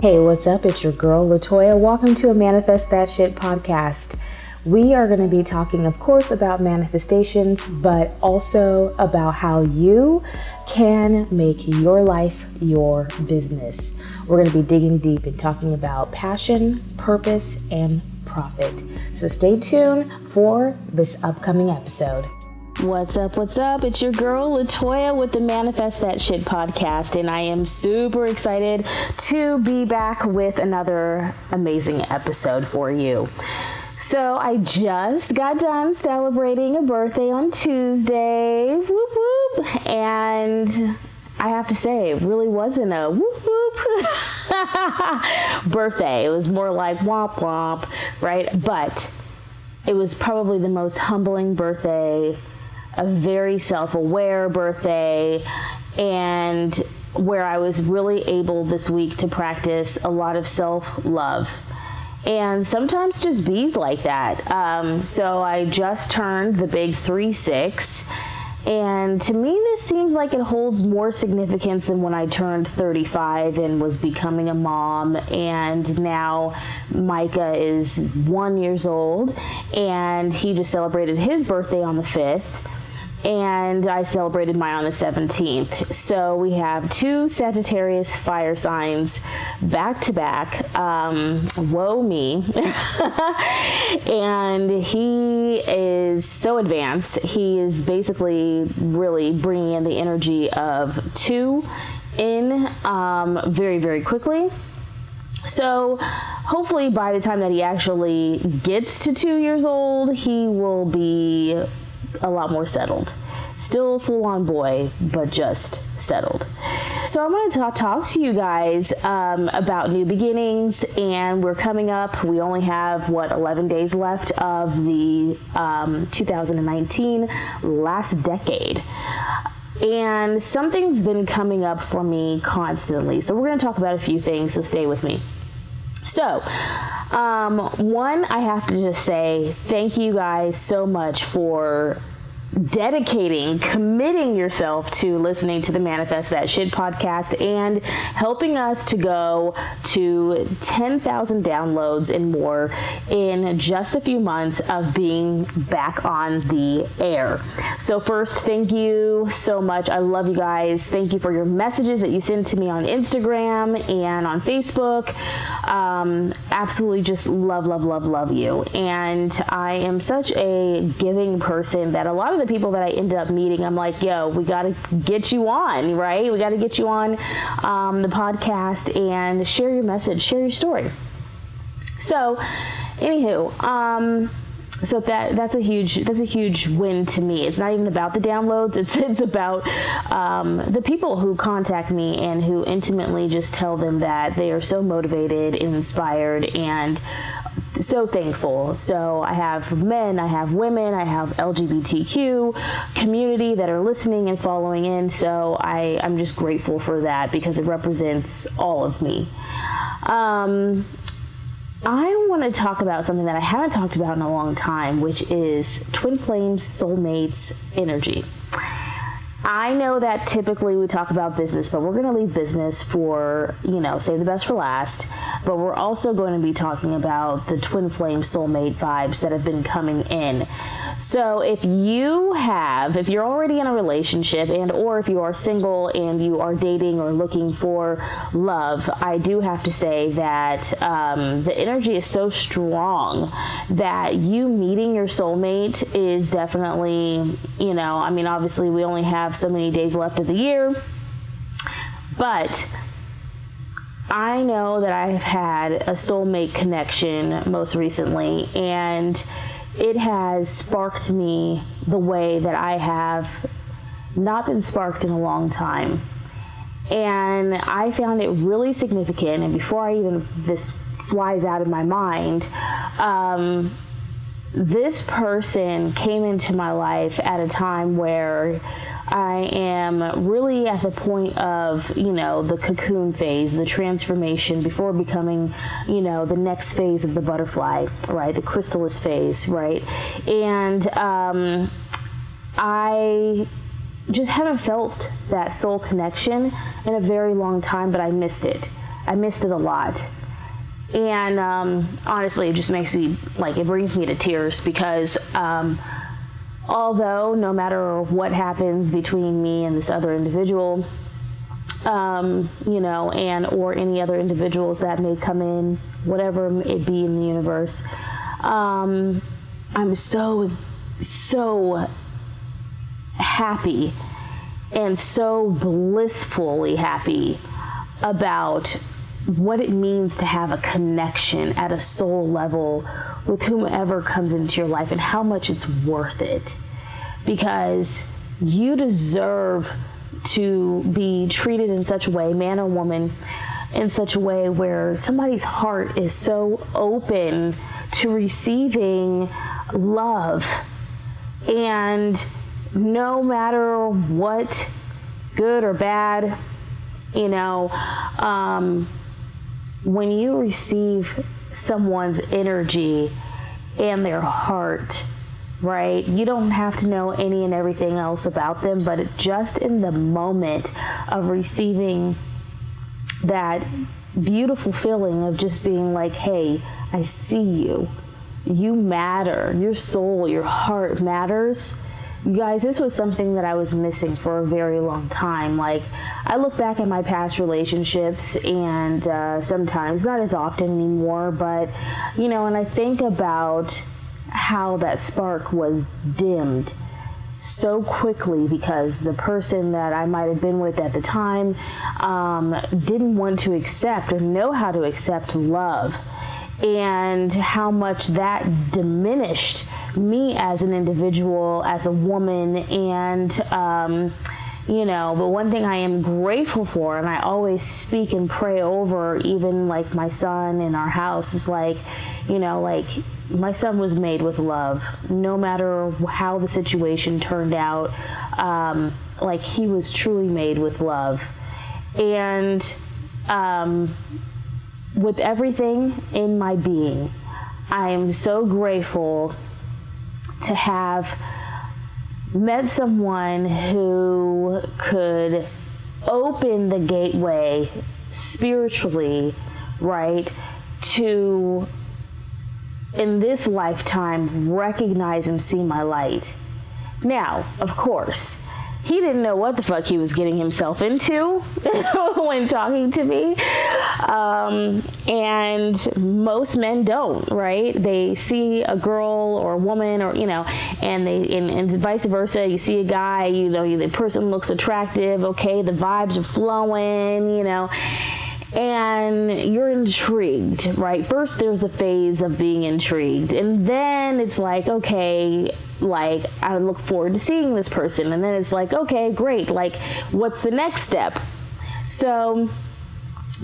Hey, what's up? It's your girl, Latoya. Welcome to a Manifest That Shit podcast. We are going to be talking, of course, about manifestations, but also about how you can make your life your business. We're going to be digging deep and talking about passion, purpose, and profit. So stay tuned for this upcoming episode. What's up? What's up? It's your girl, Latoya, with the Manifest That Shit podcast, and I am super excited to be back with another amazing episode for you. So I just got done celebrating a birthday on Tuesday, whoop whoop, and I have to say, it really wasn't a whoop whoop birthday. It was more like womp womp, right? But it was probably the most humbling birthday, a very self-aware birthday, and where I was really able this week to practice a lot of self-love. And sometimes just bees like that. So I just turned the big 3-6. And to me, this seems like it holds more significance than when I turned 35 and was becoming a mom. And now Micah is 1 year old, and he just celebrated his birthday on the 5th. And I celebrated mine on the 17th. So we have two Sagittarius fire signs back to back. Whoa me. And he is so advanced. He is basically really bringing in the energy of 2 in very, very quickly. So hopefully by the time that he actually gets to 2 years old, he will be a lot more settled. Still full-on boy, but just settled. So I'm going to talk to you guys about new beginnings, and we're coming up. We only have, 11 days left of the 2019 last decade. And something's been coming up for me constantly. So we're going to talk about a few things, so stay with me. So, one, I have to just say thank you guys so much for committing yourself to listening to the Manifest That Shit podcast and helping us to go to 10,000 downloads and more in just a few months of being back on the air. So first, thank you so much. I love you guys. Thank you for your messages that you send to me on Instagram and on Facebook. Absolutely just love you. And I am such a giving person that a lot of the people that I ended up meeting, I'm like, yo, we got to get you on, right? We got to get you on the podcast and share your message, share your story. So, anywho, so that's a huge win to me. It's not even about the downloads. It's about the people who contact me and who intimately just tell them that they are so motivated and inspired and so thankful. So I have men, I have women, I have LGBTQ community that are listening and following in. So I'm just grateful for that because it represents all of me. I want to talk about something that I haven't talked about in a long time, which is twin flames, soulmates, energy. I know that typically we talk about business, but we're going to leave business for, save the best for last. But we're also going to be talking about the twin flame soulmate vibes that have been coming in. So if you're already in a relationship or if you are single and you are dating or looking for love, I do have to say that the energy is so strong that you meeting your soulmate is definitely, obviously we only have so many days left of the year, but I know that I've had a soulmate connection most recently, and it has sparked me the way that I have not been sparked in a long time. And I found it really significant, and before this flies out of my mind, this person came into my life at a time where I am really at the point of, the cocoon phase, the transformation before becoming, the next phase of the butterfly, right? The chrysalis phase, right? And I just haven't felt that soul connection in a very long time, but I missed it. I missed it a lot. And honestly, it just makes me, like, it brings me to tears because although no matter what happens between me and this other individual, you know, and or any other individuals that may come in, whatever it be in the universe, I'm so happy and so blissfully happy about what it means to have a connection at a soul level with whomever comes into your life and how much it's worth it, because you deserve to be treated in such a way, man or woman, in such a way where somebody's heart is so open to receiving love. And no matter what, good or bad, you know, when you receive someone's energy and their heart, right, you don't have to know any and everything else about them, but just in the moment of receiving that beautiful feeling of just being like, hey, I see you. You matter. Your soul, your heart matters. You guys, this was something that I was missing for a very long time. Like, I look back at my past relationships and sometimes, not as often anymore, but, you know, and I think about how that spark was dimmed so quickly because the person that I might have been with at the time didn't want to accept or know how to accept love, and how much that diminished me as an individual, as a woman. And you know, but one thing I am grateful for, and I always speak and pray over, even like my son in our house, is like, you know, like, my son was made with love, no matter how the situation turned out. Like, he was truly made with love. And with everything in my being, I am so grateful to have met someone who could open the gateway spiritually, right, to, in this lifetime, recognize and see my light. Now, of course, he didn't know what the fuck he was getting himself into when talking to me. And most men don't, right? They see a girl or a woman, or, you know, and vice versa. You see a guy, you know, the person looks attractive, okay, the vibes are flowing, you know, and you're intrigued, right? First, there's the phase of being intrigued, and then it's like, okay, like, I look forward to seeing this person, and then it's like, okay, great, like, what's the next step? So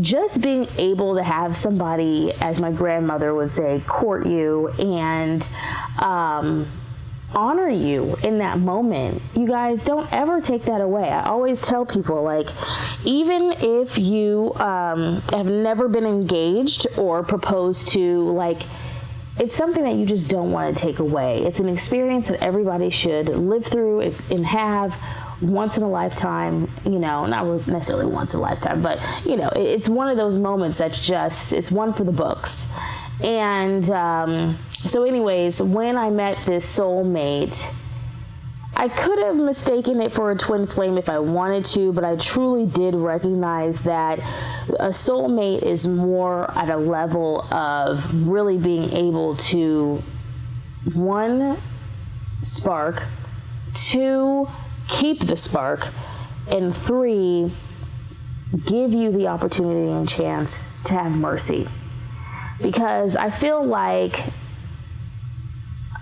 just being able to have somebody, as my grandmother would say, court you and honor you in that moment. You guys, don't ever take that away. I always tell people, like, even if you have never been engaged or proposed to, like, it's something that you just don't want to take away. It's an experience that everybody should live through and have once in a lifetime, you know, not necessarily once in a lifetime, but, you know, it's one of those moments that's just, it's one for the books. And so anyways, when I met this soulmate, I could have mistaken it for a twin flame if I wanted to, but I truly did recognize that a soulmate is more at a level of really being able to, 1, spark, 2, keep the spark, and 3, give you the opportunity and chance to have mercy. Because I feel like,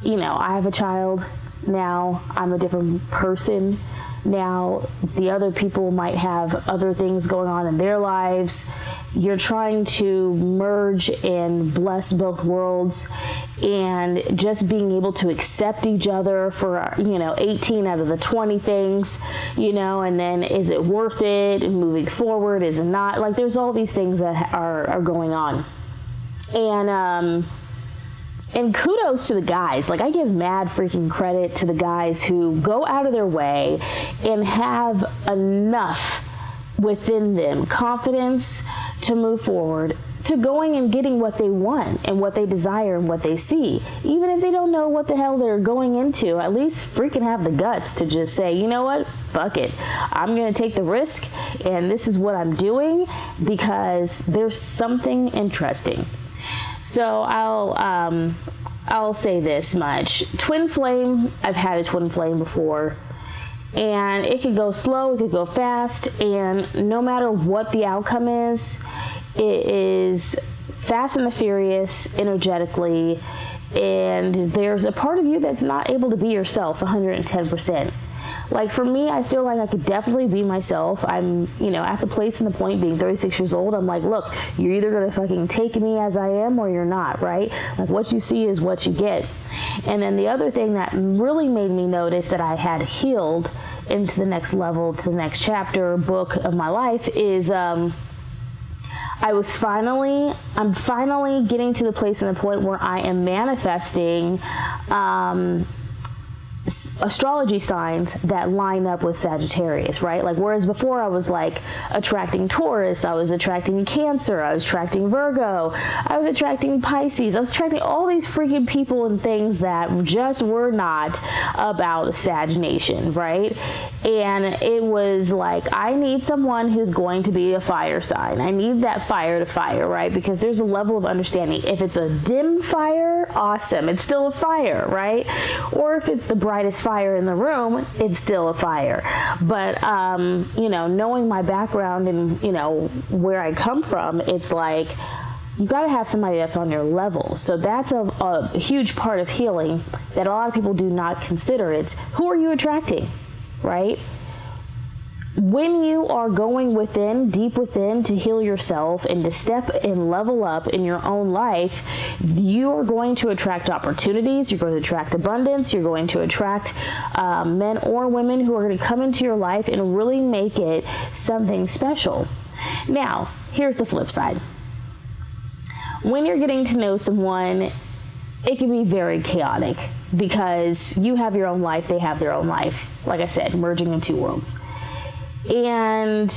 you know, I have a child now, I'm a different person now. The other people might have other things going on in their lives. You're trying to merge and bless both worlds, and just being able to accept each other for, you know, 18 out of the 20 things, you know, and then is it worth it, and moving forward, is it not? Like, there's all these things that are going on. And kudos to the guys. Like, I give mad freaking credit to the guys who go out of their way and have enough within them, confidence, to move forward, to going and getting what they want and what they desire and what they see. Even if they don't know what the hell they're going into, at least freaking have the guts to just say, you know what, fuck it. I'm going to take the risk, and this is what I'm doing because there's something interesting. So I'll say this much. Twin flame, I've had a twin flame before. And it could go slow, it could go fast, and no matter what the outcome is, it is fast and the furious energetically, and there's a part of you that's not able to be yourself 110%. Like for me, I feel like I could definitely be myself. I'm, at the place and the point, being 36 years old, I'm like, look, you're either going to fucking take me as I am or you're not, right? Like what you see is what you get. And then the other thing that really made me notice that I had healed into the next level, to the next chapter, book of my life is, I'm finally getting to the place and the point where I am manifesting, astrology signs that line up with Sagittarius, right? Like, whereas before I was like attracting Taurus, I was attracting Cancer, I was attracting Virgo, I was attracting Pisces, I was attracting all these freaking people and things that just were not about Sag Nation, right? And it was like, I need someone who's going to be a fire sign. I need that fire to fire, right? Because there's a level of understanding. If it's a dim fire, awesome, it's still a fire, right? Or if it's the brightest fire in the room, it's still a fire. But knowing my background and where I come from, it's like you got to have somebody that's on your level. So that's a huge part of healing that a lot of people do not consider. It's who are you attracting, right? When you are going within, deep within, to heal yourself and to step and level up in your own life, you are going to attract opportunities, you're going to attract abundance, you're going to attract men or women who are going to come into your life and really make it something special. Now, here's the flip side. When you're getting to know someone, it can be very chaotic because you have your own life, they have their own life. Like I said, merging in two worlds. And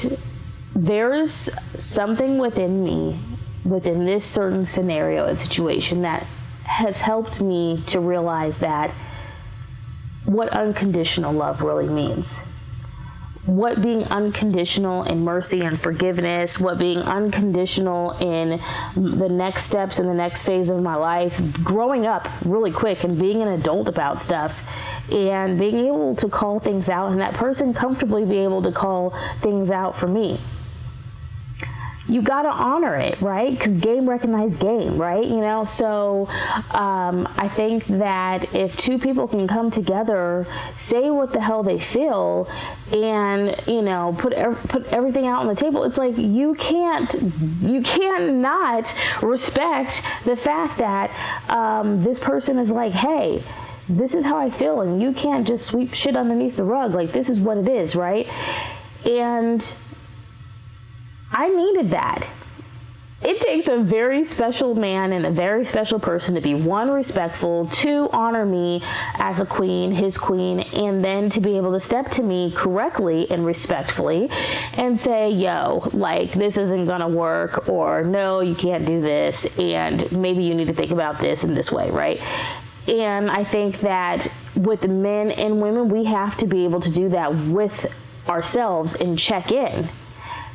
there's something within me, within this certain scenario and situation, that has helped me to realize that what unconditional love really means. What being unconditional in mercy and forgiveness, what being unconditional in the next steps and the next phase of my life, growing up really quick and being an adult about stuff and being able to call things out, and that person comfortably be able to call things out for me. You got to honor it, right? Because game recognized game, right? So I think that if two people can come together, say what the hell they feel, and put everything out on the table, it's like you cannot respect the fact that this person is like, hey, this is how I feel, and you can't just sweep shit underneath the rug. Like, this is what it is, right? And I needed that. It takes a very special man and a very special person to be, one, respectful, two, honor me as a queen, his queen, and then to be able to step to me correctly and respectfully and say, yo, like, this isn't gonna work, or no, you can't do this, and maybe you need to think about this in this way, right? And I think that with men and women, we have to be able to do that with ourselves and check in.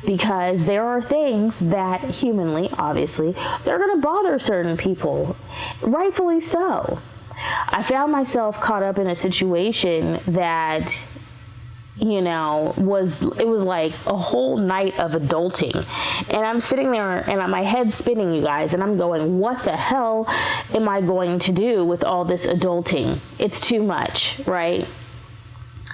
Because there are things that humanly, obviously, they're going to bother certain people. Rightfully so. I found myself caught up in a situation that, was like a whole night of adulting. And I'm sitting there and my head's spinning, you guys, and I'm going, what the hell am I going to do with all this adulting? It's too much, right?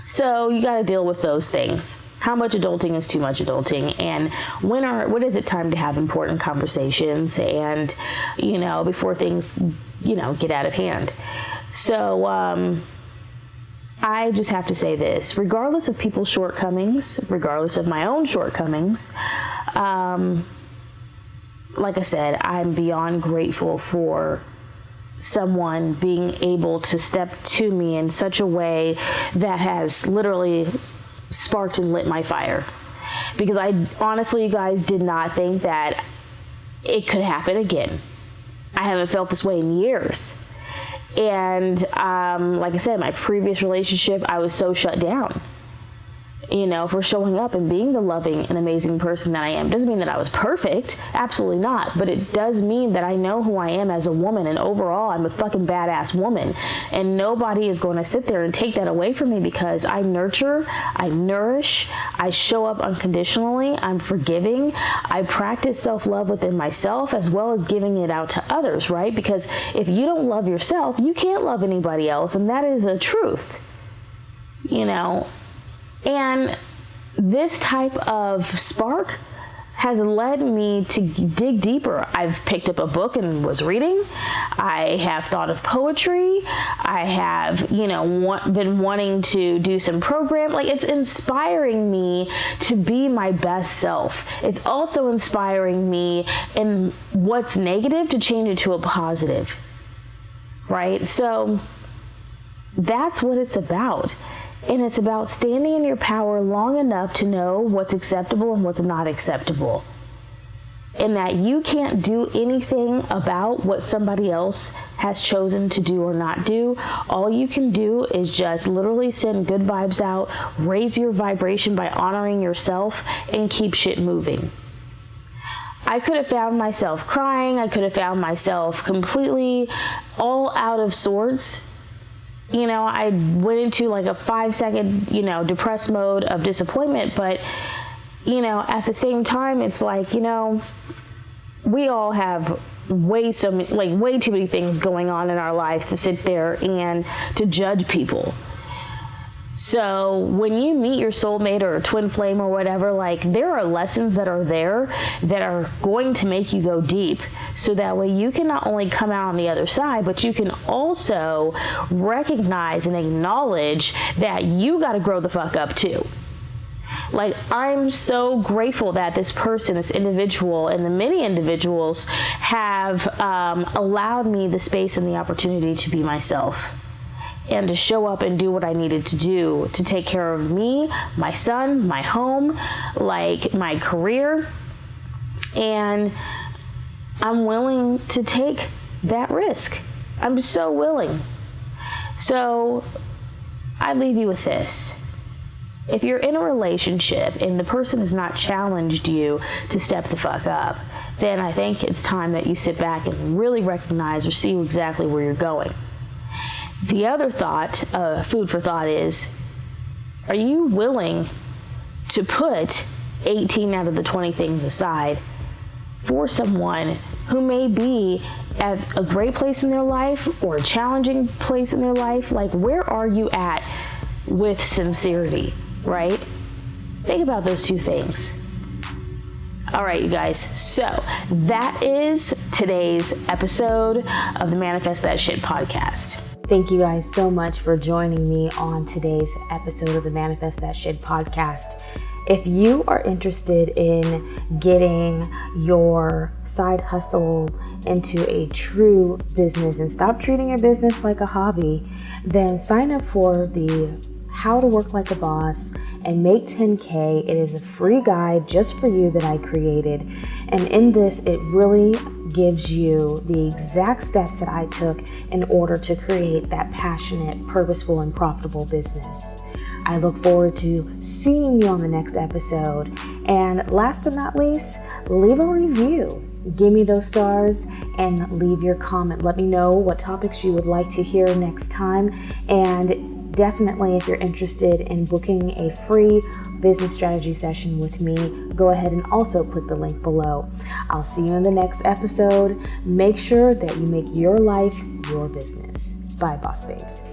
So you got to deal with those things. How much adulting is too much adulting, and when is it time to have important conversations, and before things get out of hand. So I just have to say this, regardless of people's shortcomings, regardless of my own shortcomings, like I said, I'm beyond grateful for someone being able to step to me in such a way that has literally sparked and lit my fire. because I honestly, you guys, did not think that it could happen again. I haven't felt this way in years. And like I said, my previous relationship, I was so shut down, for showing up and being the loving and amazing person that I am. Doesn't mean that I was perfect, absolutely not, but it does mean that I know who I am as a woman, and overall I'm a fucking badass woman, and nobody is going to sit there and take that away from me, because I nurture, I nourish, I show up unconditionally, I'm forgiving, I practice self-love within myself as well as giving it out to others, right? Because if you don't love yourself, you can't love anybody else, and that is a truth, And this type of spark has led me to dig deeper. I've picked up a book and was reading. I have thought of poetry. I have, been wanting to do some program. Like, it's inspiring me to be my best self. It's also inspiring me in what's negative to change it to a positive, right? So that's what it's about. And it's about standing in your power long enough to know what's acceptable and what's not acceptable. And that you can't do anything about what somebody else has chosen to do or not do. All you can do is just literally send good vibes out, raise your vibration by honoring yourself, and keep shit moving. I could have found myself crying. I could have found myself completely all out of sorts. I went into like a 5-second, depressed mode of disappointment. But, at the same time, it's like, we all have way too many things going on in our lives to sit there and to judge people. So when you meet your soulmate or a twin flame or whatever, there are lessons that are there that are going to make you go deep. So that way you can not only come out on the other side, but you can also recognize and acknowledge that you got to grow the fuck up too. I'm so grateful that this person, this individual, and the many individuals have allowed me the space and the opportunity to be myself. And to show up and do what I needed to do to take care of me, my son, my home, my career. And I'm willing to take that risk. I'm so willing. So I leave you with this. If you're in a relationship and the person has not challenged you to step the fuck up, then I think it's time that you sit back and really recognize or see exactly where you're going. The other thought, food for thought, is, are you willing to put 18 out of the 20 things aside for someone who may be at a great place in their life or a challenging place in their life? Where are you at with sincerity, right? Think about those two things. All right, you guys. So that is today's episode of the Manifest That Shit podcast. Thank you guys so much for joining me on today's episode of the Manifest That Shit podcast. If you are interested in getting your side hustle into a true business and stop treating your business like a hobby, then sign up for the How to Work Like a Boss and Make 10K. It is a free guide just for you that I created. And in this, it really gives you the exact steps that I took in order to create that passionate, purposeful, and profitable business. I look forward to seeing you on the next episode. And last but not least, leave a review. Give me those stars and leave your comment. Let me know what topics you would like to hear next time. And definitely, if you're interested in booking a free business strategy session with me, go ahead and also click the link below. I'll see you in the next episode. Make sure that you make your life your business. Bye, boss babes.